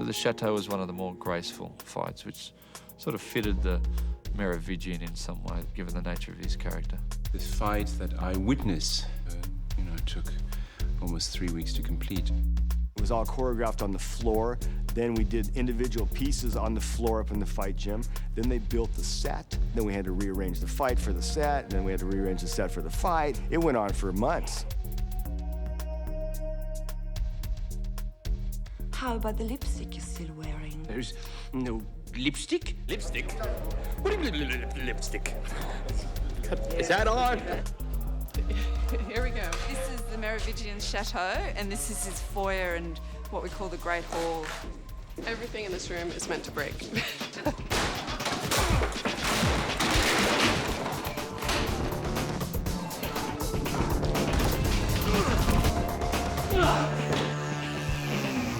the chateau was one of the more graceful fights, which sort of fitted the Merovingian in some way, given the nature of his character. This fight that I witnessed, took almost 3 weeks to complete. It was all choreographed on the floor. Then we did individual pieces on the floor up in the fight gym. Then they built the set. Then we had to rearrange the fight for the set. Then we had to rearrange the set for the fight. It went on for months. How about the lipstick you're still wearing? There's no lipstick? Lipstick? What do you mean lipstick? Is that on? Here we go. This is the Merovingian chateau, and this is his foyer and what we call the Great Hall. Everything in this room is meant to break.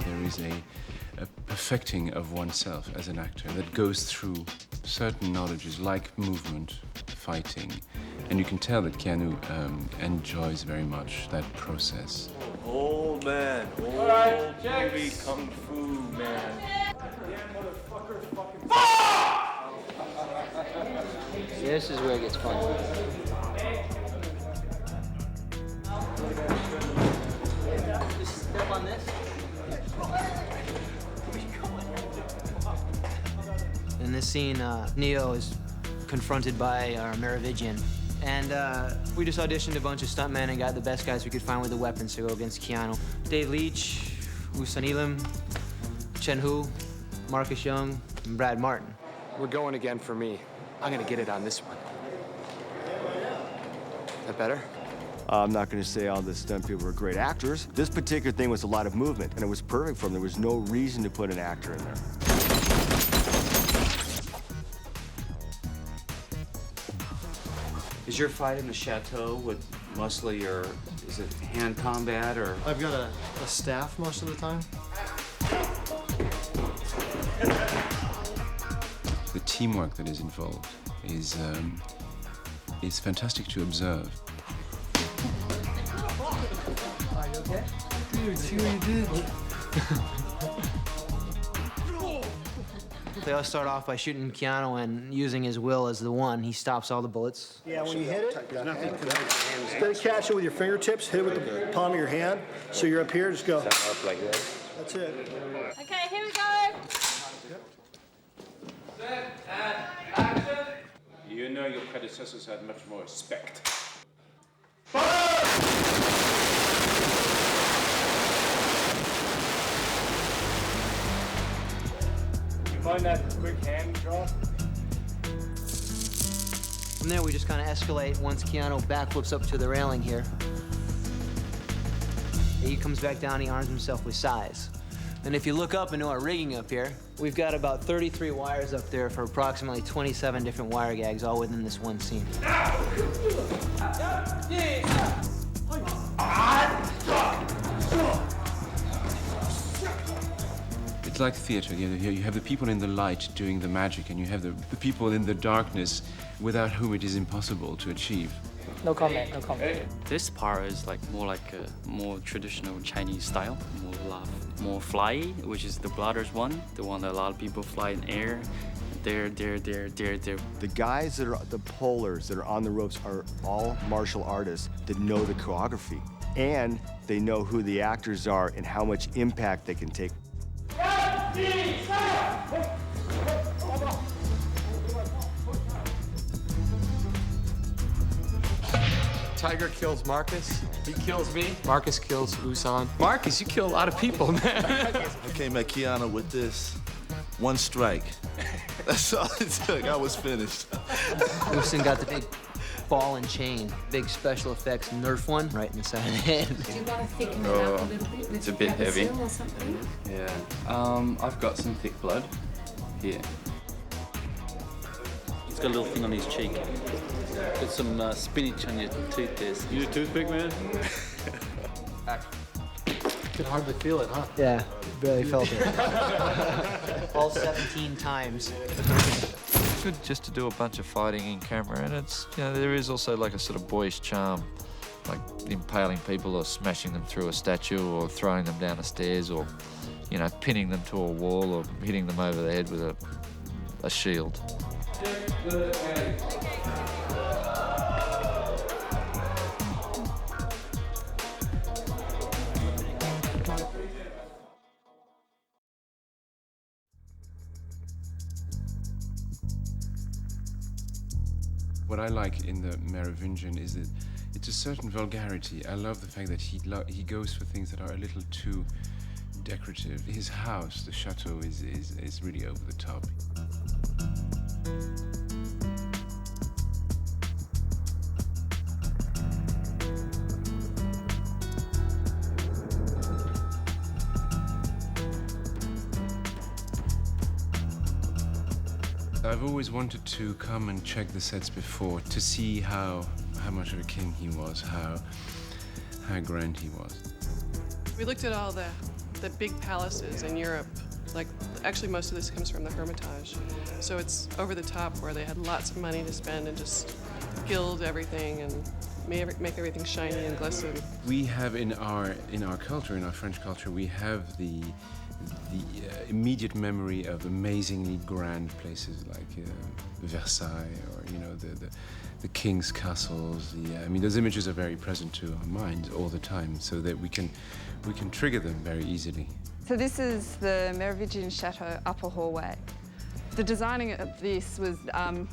There is a perfecting of oneself as an actor that goes through certain knowledges like movement, fighting, and you can tell that Keanu enjoys very much that process. Old man, old movie kung fu man. This is where it gets fun. Just step on this. In this scene, Neo is confronted by our Merovingian. And we just auditioned a bunch of stuntmen and got the best guys we could find with the weapons to go against Keanu. Dave Leach, Woosan Elam, Chen Hu, Marcus Young, and Brad Martin. We're going again for me. I'm gonna get it on this one. That better? I'm not going to say all the stunt people were great actors. This particular thing was a lot of movement, and it was perfect for them. There was no reason to put an actor in there. Is your fight in the chateau with mostly or is it hand combat or? I've got a staff most of the time. The teamwork that is involved is fantastic to observe. Are you okay? Dude, see what you did? They all start off by shooting Keanu and using his will as the one. He stops all the bullets. Yeah, when you hit it, instead of catch it with your fingertips, hit it with the palm of your hand. So you're up here, just go. Up like this. That's it. Okay, here we go. Set and action. You know your predecessors had much more respect. Mind that quick hand draw? From there, we just kind of escalate once Keanu backflips up to the railing here. He comes back down, he arms himself with size. And if you look up into our rigging up here, we've got about 33 wires up there for approximately 27 different wire gags, all within this one scene. It's like theater. You have the people in the light doing the magic, and you have the people in the darkness without whom it is impossible to achieve. No comment, no comment. This part is more like a more traditional Chinese style, more fly, which is the Blooders one, the one that a lot of people fly in air. There. The guys that are the pullers that are on the ropes are all martial artists that know the choreography, and they know who the actors are and how much impact they can take. Tiger kills Marcus. He kills me. Marcus kills Woosan. Marcus, you kill a lot of people, man. I came at Keanu with this. One strike. That's all it took. I was finished. Woosan got the big ball and chain, big special effects Nerf one right in the side of the head. Do you want to thicken it up a little bit with It's a bit heavy. or something? Yeah. I've got some thick blood here. He's got a little thing on his cheek. Got some spinach on your tooth there. You a toothpick, man? Could hardly feel it, huh? Yeah, barely felt it. All 17 times. It's good just to do a bunch of fighting in camera, and it's, there is also like a sort of boyish charm, like impaling people or smashing them through a statue or throwing them down the stairs or, you know, pinning them to a wall or hitting them over the head with a shield. What I like in the Merovingian is that it's a certain vulgarity. I love the fact that he goes for things that are a little too decorative. His house, the chateau, is really over the top. I've always wanted to come and check the sets before to see how much of a king he was, how grand he was. We looked at all the big palaces in Europe. Like, actually, most of this comes from the Hermitage. So it's over the top where they had lots of money to spend and just gild everything and make everything shiny and glisten. We have in our culture, in our French culture, we have the immediate memory of amazingly grand places like Versailles, or you know the king's castles. I mean, those images are very present to our minds all the time, so that we can trigger them very easily. So this is the Merovingian Chateau upper hallway. The designing of this was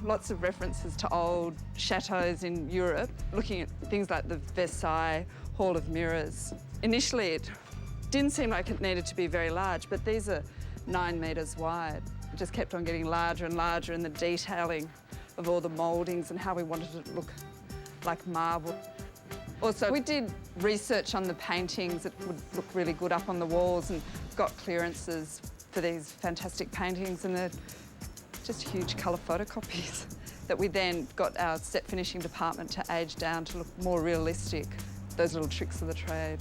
lots of references to old chateaux in Europe, looking at things like the Versailles Hall of Mirrors. Initially, it didn't seem like it needed to be very large, but these are 9 metres wide. It just kept on getting larger and larger in the detailing of all the mouldings and how we wanted it to look like marble. Also, we did research on the paintings that would look really good up on the walls and got clearances for these fantastic paintings, and they're just huge colour photocopies that we then got our set finishing department to age down to look more realistic, those little tricks of the trade.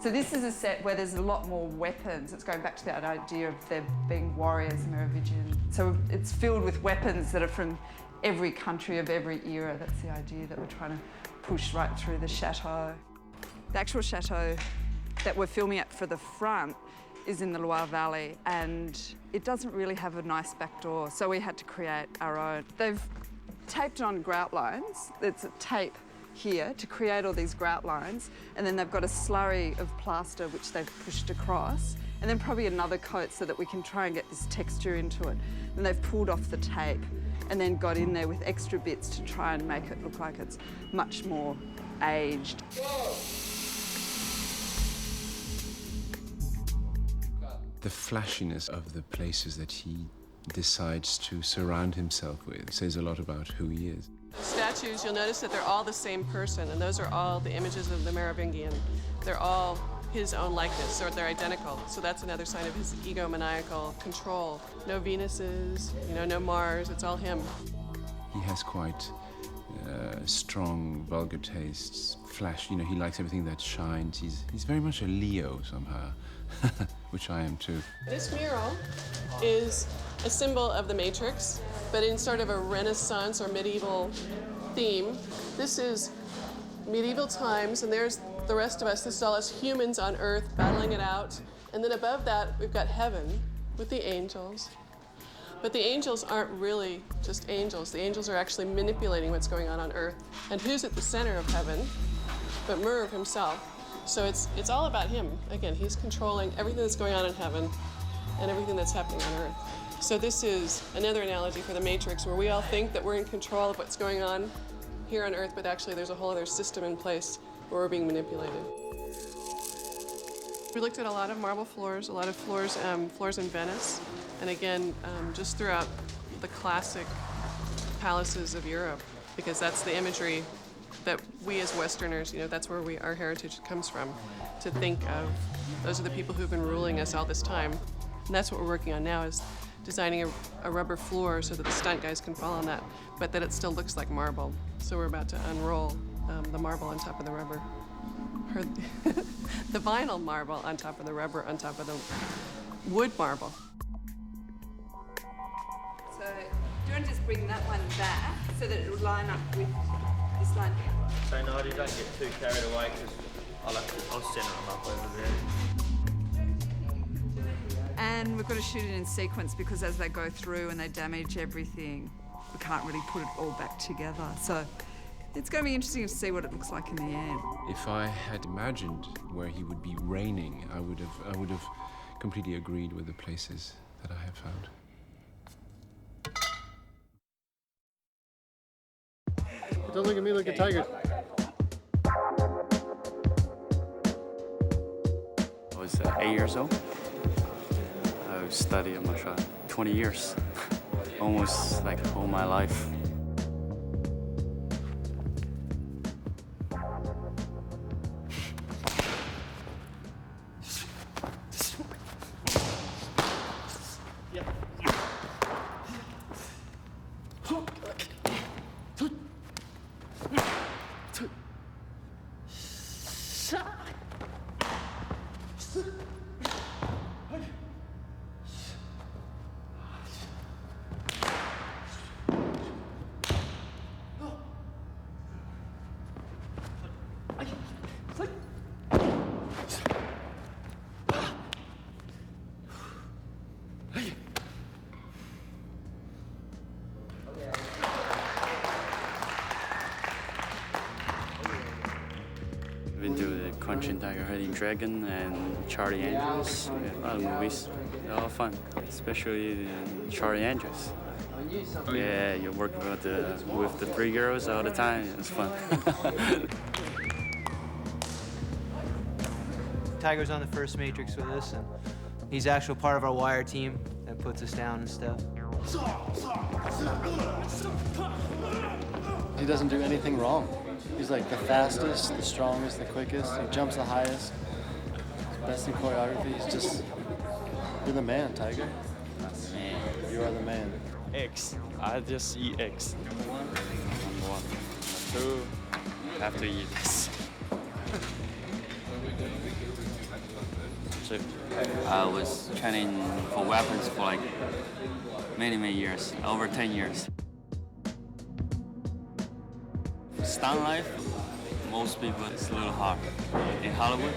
So this is a set where there's a lot more weapons. It's going back to that idea of there being warriors, Merovingian. So it's filled with weapons that are from every country of every era. That's the idea that we're trying to push right through the chateau. The actual chateau that we're filming at for the front is in the Loire Valley, and it doesn't really have a nice back door, so we had to create our own. They've taped on grout lines. It's a tape here to create all these grout lines, and then they've got a slurry of plaster which they've pushed across, and then probably another coat so that we can try and get this texture into it. And they've pulled off the tape and then got in there with extra bits to try and make it look like it's much more aged. The flashiness of the places that he decides to surround himself with says a lot about who he is. Statues, you'll notice that they're all the same person, and those are all the images of the Merovingian. They're all his own likeness, or they're identical. So that's another sign of his egomaniacal control. No Venuses, no Mars, it's all him. He has quite strong, vulgar tastes, flash, he likes everything that shines. He's very much a Leo somehow, which I am too. This mural is a symbol of the Matrix, but in sort of a Renaissance or medieval theme. This is medieval times, and there's the rest of us. This is all us humans on Earth battling it out. And then above that, we've got heaven with the angels. But the angels aren't really just angels. The angels are actually manipulating what's going on Earth. And who's at the center of heaven but Merv himself? So it's all about him. Again, he's controlling everything that's going on in heaven and everything that's happening on Earth. So this is another analogy for the Matrix, where we all think that we're in control of what's going on here on Earth, but actually there's a whole other system in place where we're being manipulated. We looked at a lot of marble floors, a lot of floors in Venice, and again, just throughout the classic palaces of Europe, because that's the imagery that we as Westerners, that's where our heritage comes from, to think of those are the people who've been ruling us all this time. And that's what we're working on now, is designing a rubber floor so that the stunt guys can fall on that, but that it still looks like marble. So we're about to unroll the marble on top of the rubber. Or the vinyl marble on top of the rubber, on top of the wood marble. So do you want to just bring that one back so that it will line up with this line here? So Nadia, don't get too carried away, because I'll center them up over there. And we've got to shoot it in sequence because as they go through and they damage everything, we can't really put it all back together. So it's going to be interesting to see what it looks like in the end. If I had imagined where he would be reigning, I would have completely agreed with the places that I have found. Don't look at me, look at Tiger. I was 8 years old. I studied martial art 20 years, almost like all my life. I've been to the Crouching Tiger, Hidden Dragon and Carrie-Anne. A lot of movies. They're all fun, especially Carrie-Anne. Yeah, you work with the three girls all the time. It's fun. Tiger's on the first Matrix with us, and he's actually part of our wire team that puts us down and stuff. He doesn't do anything wrong. He's like the fastest, the strongest, the quickest. He jumps the highest. He's best in choreography. He's just, you're the man, Tiger. Man. You are the man. X. I just eat X. Number one. Number two. Have to eat this. So I was training for weapons for like many years, over 10 years. Stunt life, most people, it's a little hard. In Hollywood,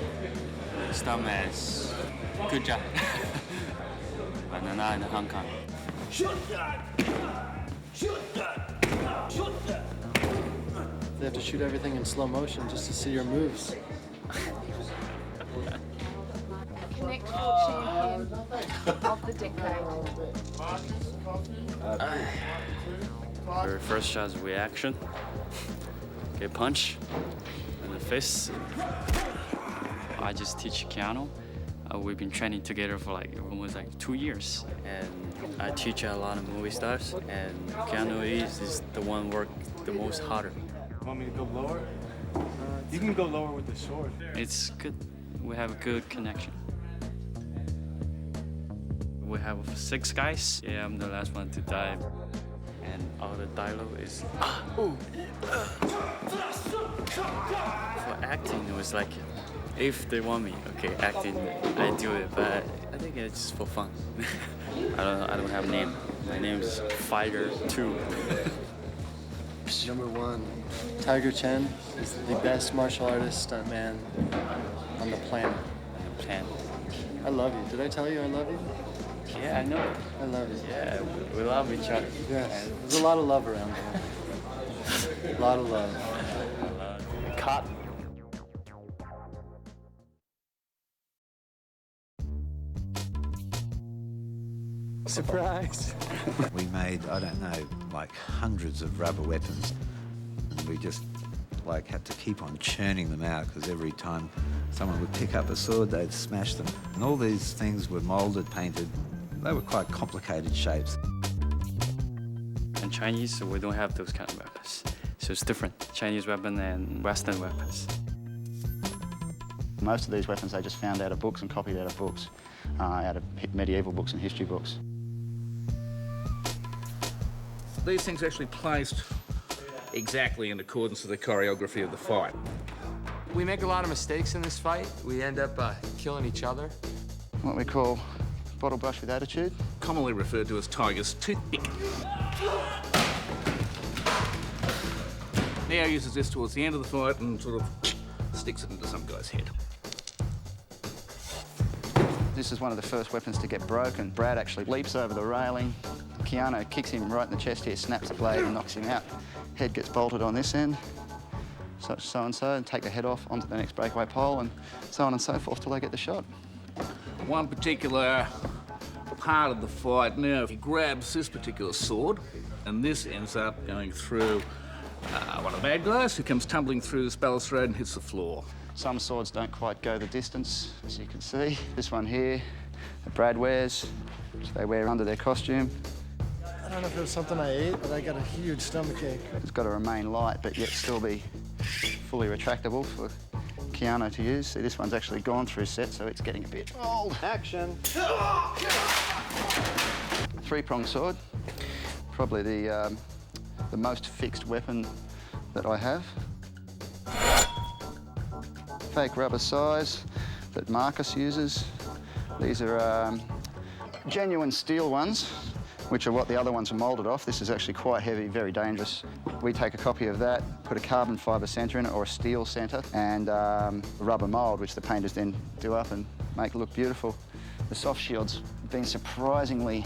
stuntman is good job. But not in Hong Kong. Shoot that! Shoot that! Shoot that! They have to shoot everything in slow motion just to see your moves. Connect champion of the decade. Very first shot's reaction. Okay, punch and the fist. I just teach Keanu. We've been training together for like almost like 2 years, and I teach a lot of movie stars. And Keanu is the one work the most harder. Want me to go lower? You can go lower with the sword. It's good. We have a good connection. We have 6 guys. Yeah, I'm the last one to die. And all the dialogue is For acting, it was like, if they want me, okay, acting, I do it. But I think it's just for fun. I don't have a name. My name is Fighter 2. Number 1, Tiger Chen is the best martial artist stuntman on the planet. I love you. Did I tell you I love you? Yeah, I know. I love you. Yeah, we love each other. Yes. There's a lot of love around here. A lot of love. Cut. Surprise. We made, I don't know, like hundreds of rubber weapons. And we just like had to keep on churning them out because every time someone would pick up a sword, they'd smash them. And all these things were molded, painted. They were quite complicated shapes. In Chinese, so we don't have those kind of weapons. So it's different, Chinese weapon and Western weapons. Most of these weapons they just found out of books and copied out of books, out of medieval books and history books. These things are actually placed exactly in accordance with the choreography of the fight. We make a lot of mistakes in this fight. We end up killing each other. What we call bottle brush with attitude. Commonly referred to as Tiger's toothpick. Now uses this towards the end of the fight and sort of sticks it into some guy's head. This This is one of the first weapons to get broken. Brad actually leaps over the railing. Keanu kicks him right in the chest here, snaps the blade and knocks him out. Head gets bolted on this end, such so-and-so, and take the head off onto the next breakaway pole, and so on and so forth till they get the shot. One particular part of the fight now, he grabs this particular sword, and this ends up going through one of the bad guys who comes tumbling through this balustrade and hits the floor. Some swords don't quite go the distance, as you can see. This one here, that Brad wears, which they wear under their costume. I don't know if it was something I ate, but I got a huge stomachache. It's got to remain light, but yet still be fully retractable for Keanu to use. See, this one's actually gone through set, so it's getting a bit old. Action! Three-pronged sword. Probably the most fixed weapon that I have. Fake rubber size that Marcus uses. These are genuine steel ones, which are what the other ones are moulded off. This is actually quite heavy, very dangerous. We take a copy of that, put a carbon fibre centre in it or a steel centre, and a rubber mould, which the painters then do up and make look beautiful. The soft shield's been surprisingly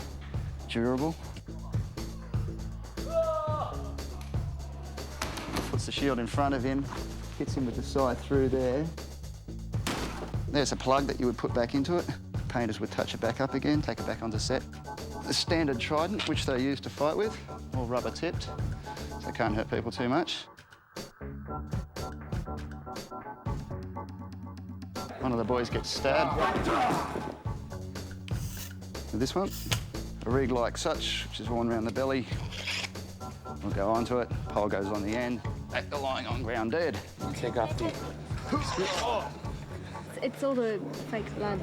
durable. Puts the shield in front of him, hits him with the side through there. There's a plug that you would put back into it. Painters would touch it back up again, take it back onto set. The standard trident, which they use to fight with, all rubber tipped, so it can't hurt people too much. One of the boys gets stabbed. With this one, a rig like such, which is worn around the belly. We'll go onto it, pole goes on the end, back to lying on ground dead. Take off the... It's all the fake blood.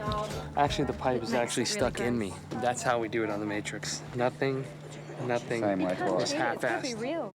Actually, the pipe is actually stuck in me. That's how we do it on the Matrix. Nothing Same way twice. is half-assed. Real.